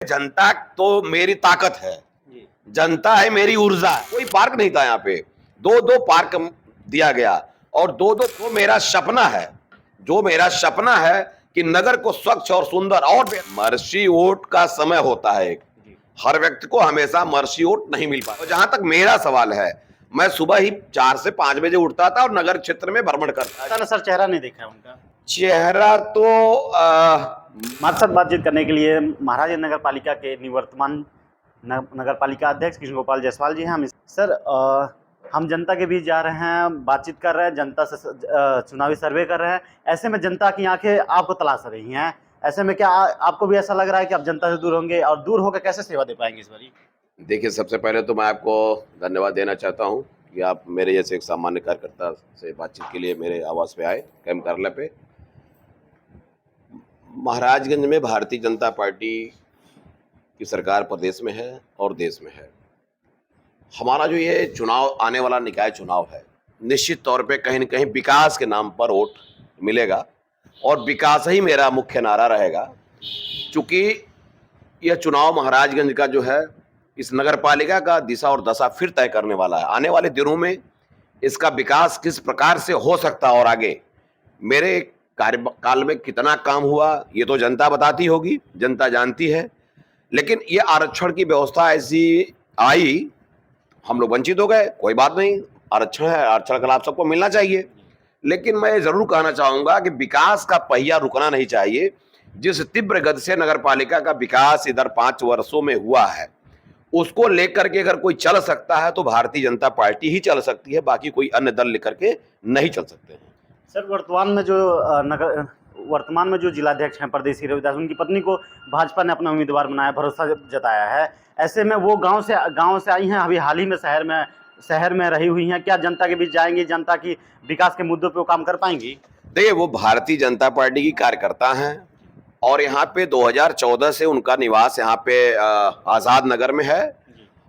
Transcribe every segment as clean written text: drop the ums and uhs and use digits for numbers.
जनता तो मेरी ताकत है, जनता है मेरी ऊर्जा है। कोई पार्क नहीं था यहाँ पे, दो पार्क दिया गया और दो तो मेरा सपना है, जो मेरा सपना है कि नगर को स्वच्छ और सुंदर और मर्सी वोट का समय होता है। हर व्यक्ति को हमेशा मर्सी वोट नहीं मिल पाता। जहां तक मेरा सवाल है, मैं सुबह ही 4 से 5 बजे उठता था और नगर क्षेत्र में भ्रमण करता था। सर चेहरा नहीं देखा उनका। चेहरा तो हमारे साथ बातचीत करने के लिए महाराज नगर पालिका के निवर्तमान नगर पालिका अध्यक्ष कृष्ण गोपाल जायसवाल जी हैं। सर हम जनता के बीच जा रहे हैं, बातचीत कर रहे हैं, जनता से चुनावी सर्वे कर रहे हैं। ऐसे में जनता की आंखें आपको तलाश रही हैं। ऐसे में क्या आपको भी ऐसा लग रहा है कि आप जनता से दूर होंगे और दूर होकर कैसे सेवा दे पाएंगे इस बारी? देखिए, सबसे पहले तो मैं आपको धन्यवाद देना चाहता हूं कि आप मेरे जैसे एक सामान्य कार्यकर्ता से बातचीत के लिए मेरे आवास पे आए, कैंप कार्यालय पे। महाराजगंज में भारतीय जनता पार्टी की सरकार प्रदेश में है और देश में है। हमारा जो ये चुनाव आने वाला निकाय चुनाव है, निश्चित तौर पे कहीं न कहीं विकास के नाम पर वोट मिलेगा और विकास ही मेरा मुख्य नारा रहेगा। चूंकि यह चुनाव महाराजगंज का जो है, इस नगर पालिका का दिशा और दशा फिर तय करने वाला है। आने वाले दिनों में इसका विकास किस प्रकार से हो सकता है और आगे मेरे कार्यकाल में कितना काम हुआ, ये तो जनता बताती होगी, जनता जानती है। लेकिन ये आरक्षण की व्यवस्था ऐसी आई, हम लोग वंचित हो गए, कोई बात नहीं, आरक्षण है, आरक्षण का लाभ सबको मिलना चाहिए। लेकिन मैं जरूर कहना चाहूंगा कि विकास का पहिया रुकना नहीं चाहिए। जिस तीव्र गति से नगर पालिका का विकास इधर 5 वर्षों में हुआ है, उसको लेकर के अगर कोई चल सकता है तो भारतीय जनता पार्टी ही चल सकती है, बाकी कोई अन्य दल लेकर के नहीं चल सकते हैं। सर वर्तमान में जो जिलाध्यक्ष हैं परदेसी रविदास, उनकी पत्नी को भाजपा ने अपना उम्मीदवार बनाया, भरोसा जताया है। ऐसे में वो गांव से आई हैं, अभी हाल ही में शहर में रही हुई हैं। क्या जनता के बीच जाएंगी, जनता की विकास के मुद्दों पे वो काम कर पाएंगी? देखिए, वो भारतीय जनता पार्टी की कार्यकर्ता हैं और यहाँ पे 2014 से उनका निवास यहाँ पे आजाद नगर में है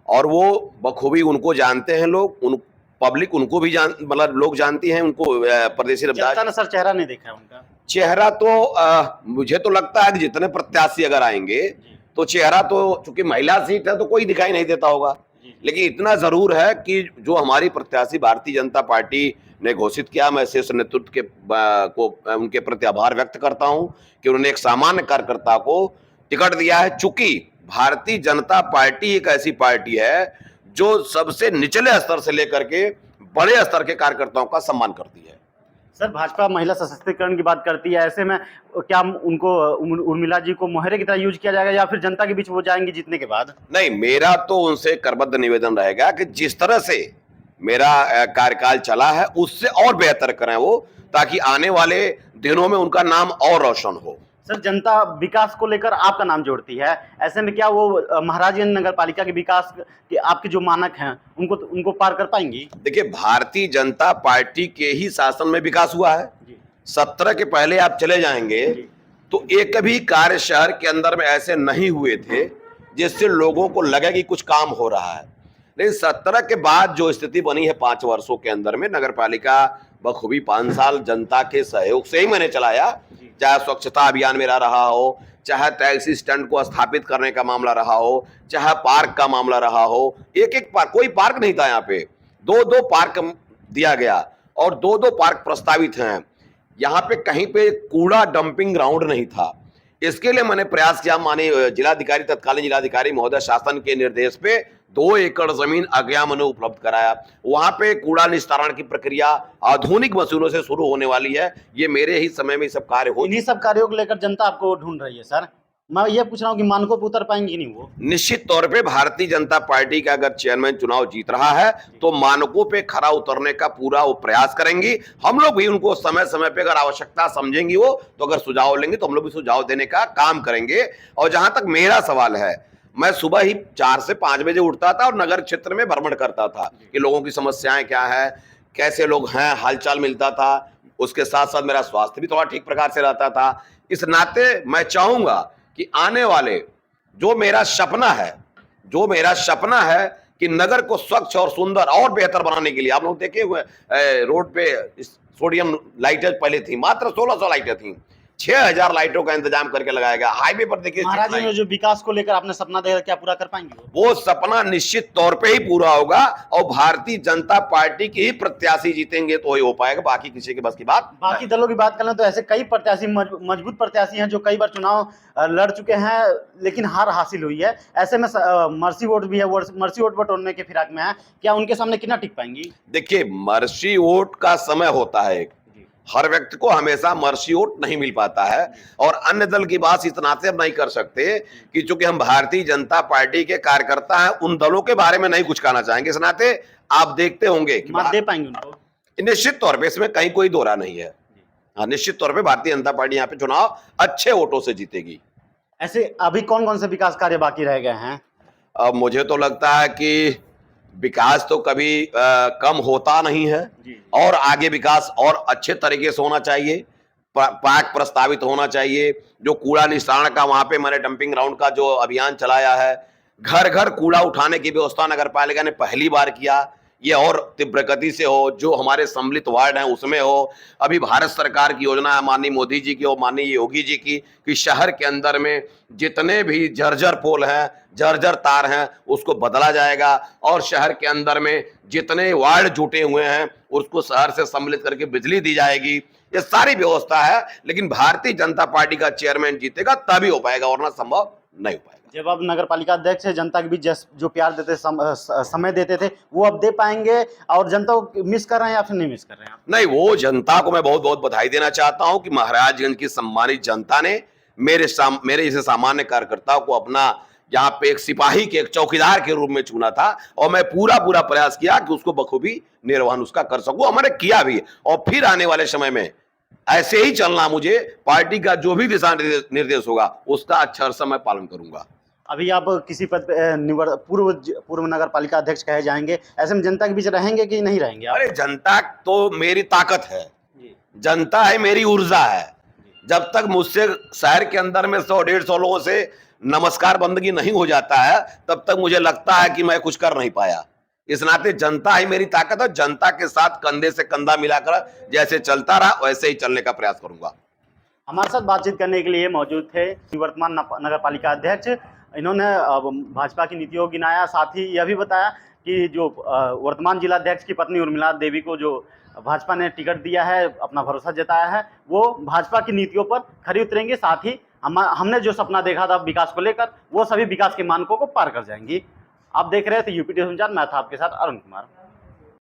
और वो बखूबी उनको जानते हैं लोग, पब्लिक उनको भी मतलब लोग जानती हैं उनको। परदेसी रविदास सर चेहरा नहीं देखा उनका। चेहरा तो मुझे तो लगता है कि जितने प्रत्याशी अगर आएंगे तो चेहरा तो, चूंकि महिला सीट है तो कोई दिखाई नहीं देता होगा। लेकिन इतना जरूर है कि जो हमारी प्रत्याशी भारतीय जनता पार्टी ने घोषित किया, मैं शीर्ष नेतृत्व के को उनके प्रति आभार व्यक्त करता हूं कि उन्होंने एक सामान्य कार्यकर्ता को टिकट दिया है। चूंकि भारतीय जनता पार्टी एक ऐसी पार्टी है जो सबसे निचले स्तर से लेकर के बड़े स्तर के कार्यकर्ताओं का सम्मान करती है। सर भाजपा महिला सशक्तिकरण की बात करती है, ऐसे में क्या उनको उर्मिला जी को मोहरे की तरह यूज किया जाएगा या फिर जनता के बीच वो जाएंगे जीतने के बाद? नहीं, मेरा तो उनसे करबद्ध निवेदन रहेगा कि जिस तरह से मेरा कार्यकाल चला है उससे और बेहतर करें वो, ताकि आने वाले दिनों में उनका नाम और रोशन हो। सर जनता विकास को लेकर आपका नाम जोड़ती है, ऐसे में क्या वो महाराजगंज नगर पालिका के विकास के आपके जो मानक हैं उनको पार कर पाएंगी? देखिए, भारतीय जनता पार्टी के ही शासन में विकास हुआ है। 17 के पहले आप चले जाएंगे तो एक भी कार्य शहर के अंदर में ऐसे नहीं हुए थे जिससे लोगों को लगे कि कुछ काम हो रहा है। लेकिन 17 के बाद जो स्थिति बनी है 5 वर्षों के अंदर में, नगर पालिका बखूबी 5 साल जनता के सहयोग से ही मैंने चलाया। चाहे स्वच्छता अभियान मेरा रहा हो, चाहे टैक्सी स्टैंड को स्थापित करने का मामला रहा हो, चाहे पार्क का मामला रहा हो। एक पार्क, कोई पार्क नहीं था यहाँ पे, दो पार्क दिया गया और दो पार्क प्रस्तावित हैं। यहाँ पे कहीं पे कूड़ा डंपिंग ग्राउंड नहीं था। इसके लिए मैंने प्रयास किया, माननीय जिलाधिकारी, तत्कालीन जिलाधिकारी महोदय शासन के निर्देश पे 2 एकड़ जमीन अज्ञा मैंने उपलब्ध कराया। वहां पे कूड़ा निस्तारण की प्रक्रिया आधुनिक मशीनों से शुरू होने वाली है। ये मेरे ही समय में सब कार्य हो। इन्हीं सब कार्यों को लेकर जनता आपको ढूंढ रही है। सर मैं ये पूछ रहा हूँ कि मानकों पर उतर पाएंगी नहीं वो? निश्चित तौर पे भारतीय जनता पार्टी का अगर चेयरमैन चुनाव जीत रहा है तो मानकों पे खरा उतरने का पूरा वो प्रयास करेंगी। हम लोग भी उनको समय समय पे अगर आवश्यकता समझेंगी वो, तो अगर सुझाव लेंगे तो हम लोग भी सुझाव देने का काम करेंगे। और जहां तक मेरा सवाल है, मैं सुबह ही 4 से 5 बजे उठता था और नगर क्षेत्र में भ्रमण करता था कि लोगों की समस्याएं क्या है, कैसे लोग हैं, हालचाल मिलता था। उसके साथ साथ मेरा स्वास्थ्य भी थोड़ा ठीक प्रकार से रहता था। इस नाते मैं चाहूंगा कि आने वाले जो मेरा सपना है कि नगर को स्वच्छ और सुंदर और बेहतर बनाने के लिए, आप लोग देखे हुए रोड पे सोडियम लाइटें पहले थी, मात्र 1600 लाइटें थी। 6000 लाइटों का इंतजाम करके लगाया गया। हाईवे पर देखिए स्ट्रीट महाराज लाइट। में जो विकास को लेकर आपने सपना देखा, क्या पूरा कर पाएंगे वो सपना निश्चित तौर पे ही पूरा होगा और भारतीय जनता पार्टी के ही प्रत्याशी जीतेंगे तो ही हो पाएगा, बाकी किसी के बस की बात बाकी दलों की बात करें तो ऐसे कई प्रत्याशी मजबूत प्रत्याशी हैं जो कई बार चुनाव लड़ चुके हैं लेकिन हार हासिल हुई है। ऐसे में मर्सी वोट भी है, मर्सी वोट बटोरने के फिराक में है, क्या उनके सामने कितना टिक पाएंगी? देखिए, मर्सी वोट का समय होता है, हर व्यक्ति को हमेशा मर्सी वोट नहीं मिल पाता है और अन्य दल की बात इस नाते हम नहीं कर सकते कि चूंकि हम भारतीय जनता पार्टी के कार्यकर्ता हैं, उन दलों के बारे में नहीं कुछ कहना चाहेंगे। इस नाते आप देखते होंगे कि मत दे पाएंगे उनको? निश्चित तौर पे इसमें कहीं कोई दोहरा नहीं है। हाँ, निश्चित तौर पे भारतीय जनता पार्टी यहाँ पे चुनाव अच्छे वोटों से जीतेगी। ऐसे अभी कौन कौन से विकास कार्य बाकी रह गए हैं? अब मुझे तो लगता है कि विकास तो कभी कम होता नहीं है और आगे विकास और अच्छे तरीके से होना चाहिए। पार्क प्रस्तावित होना चाहिए। जो कूड़ा निस्तारण का वहां पे मैंने डंपिंग ग्राउंड का जो अभियान चलाया है, घर घर कूड़ा उठाने की व्यवस्था नगर पालिका ने पहली बार किया, ये और तीव्र गति से हो। जो हमारे सम्मिलित वार्ड हैं उसमें हो। अभी भारत सरकार की योजना है, माननीय मोदी जी की और माननीय योगी जी की, कि शहर के अंदर में जितने भी जर्जर पोल हैं, जर्जर तार हैं, उसको बदला जाएगा और शहर के अंदर में जितने वार्ड जुटे हुए हैं उसको शहर से सम्मिलित करके बिजली दी जाएगी। ये सारी व्यवस्था है, लेकिन भारतीय जनता पार्टी का चेयरमैन जीतेगा तभी हो पाएगा, वरना संभव नहीं हो पाएगा। जब आप नगर पालिका अध्यक्ष है, जनता के बीच जो प्यार देते समय देते थे वो अब दे पाएंगे और जनता को मिस कर रहे हैं या फिर नहीं मिस कर रहे हैं? नहीं, वो जनता को मैं बहुत बहुत बधाई देना चाहता हूं कि महाराजगंज की सम्मानित जनता ने मेरे जैसे सामान्य कार्यकर्ताओं को अपना यहाँ पे एक सिपाही के, एक चौकीदार के रूप में चुना था और मैं पूरा प्रयास किया कि उसको बखूबी निर्वहन उसका कर सकूं और मैंने किया भी। और फिर आने वाले समय में ऐसे ही चलना, मुझे पार्टी का जो भी दिशा निर्देश होगा उसका अक्षर से मैं पालन करूंगा। अभी आप किसी पद पे पूर्व नगर पालिका अध्यक्ष कहे जाएंगे, ऐसे में जनता के बीच रहेंगे कि नहीं रहेंगे आप? अरे, जनता तो मेरी ताकत है, जनता है मेरी ऊर्जा है। जब तक मुझसे शहर के अंदर में 100-150 लोगों से नमस्कार बंदगी नहीं हो जाता है, तब तक मुझे लगता है कि मैं कुछ कर नहीं पाया। इस नाते जनता ही मेरी ताकत है। जनता के साथ कंधे से कंधा मिलाकर जैसे चलता रहा वैसे ही चलने का प्रयास करूंगा। हमारे साथ बातचीत करने के लिए मौजूद थे निवर्तमान नगर पालिका अध्यक्ष। इन्होंने भाजपा की नीतियों को गिनाया, साथ ही यह भी बताया कि जो वर्तमान जिलाध्यक्ष की पत्नी उर्मिला देवी को जो भाजपा ने टिकट दिया है, अपना भरोसा जताया है, वो भाजपा की नीतियों पर खरी उतरेंगे। साथ ही हमने जो सपना देखा था विकास को लेकर, वो सभी विकास के मानकों को पार कर जाएंगी। आप देख रहे थे यूपी टीवी समाचार, मैं था आपके साथ अरुण कुमार।